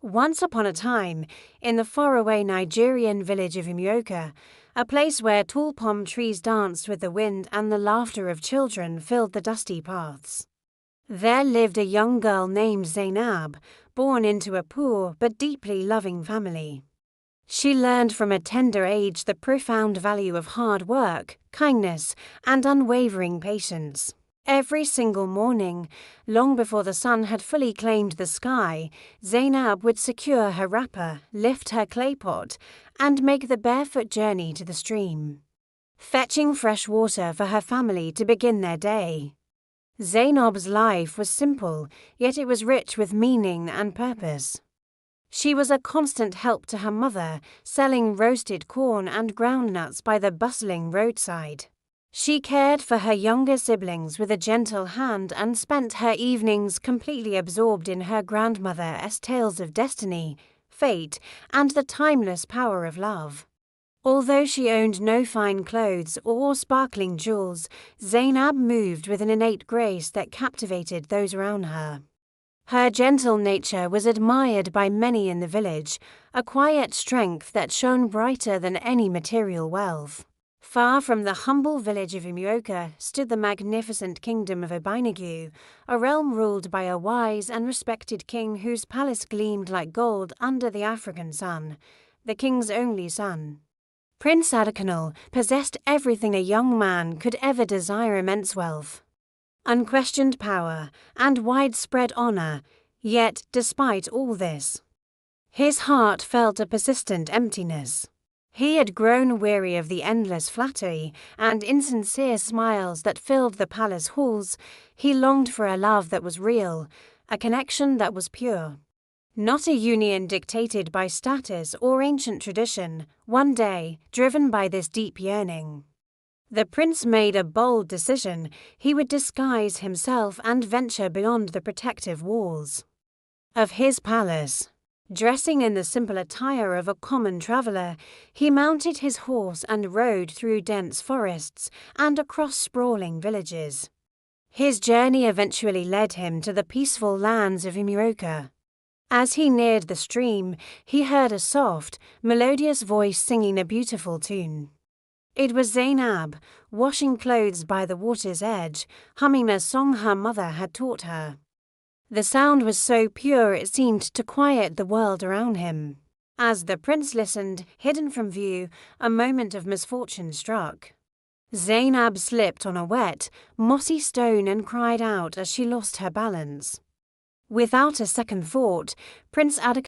Once upon a time, in the faraway Nigerian village of Umuoka, a place where tall palm trees danced with the wind and the laughter of children filled the dusty paths, there lived a young girl named Zainab, born into a poor but deeply loving family. She learned from a tender age the profound value of hard work, kindness, and unwavering patience. Every single morning, long before the sun had fully claimed the sky, Zainab would secure her wrapper, lift her clay pot, and make the barefoot journey to the stream, fetching fresh water for her family to begin their day. Zainab's life was simple, yet it was rich with meaning and purpose. She was a constant help to her mother, selling roasted corn and groundnuts by the bustling roadside. She cared for her younger siblings with a gentle hand and spent her evenings completely absorbed in her grandmother's tales of destiny, fate, and the timeless power of love. Although she owned no fine clothes or sparkling jewels, Zainab moved with an innate grace that captivated those around her. Her gentle nature was admired by many in the village, a quiet strength that shone brighter than any material wealth. Far from the humble village of Umuoka stood the magnificent kingdom of Obinagu, a realm ruled by a wise and respected king whose palace gleamed like gold under the African sun, the king's only son. Prince Adekunle possessed everything a young man could ever desire: immense wealth, unquestioned power, and widespread honor, yet despite all this, his heart felt a persistent emptiness. He had grown weary of the endless flattery and insincere smiles that filled the palace halls. He longed for a love that was real, a connection that was pure. Not a union dictated by status or ancient tradition. One day, driven by this deep yearning, the prince made a bold decision. He would disguise himself and venture beyond the protective walls of his palace. Dressing in the simple attire of a common traveler, he mounted his horse and rode through dense forests and across sprawling villages. His journey eventually led him to the peaceful lands of Umuoka. As he neared the stream, he heard a soft, melodious voice singing a beautiful tune. It was Zainab, washing clothes by the water's edge, humming a song her mother had taught her. The sound was so pure it seemed to quiet the world around him. As the prince listened, hidden from view, a moment of misfortune struck. Zainab slipped on a wet, mossy stone and cried out as she lost her balance. Without a second thought, Prince Adekunle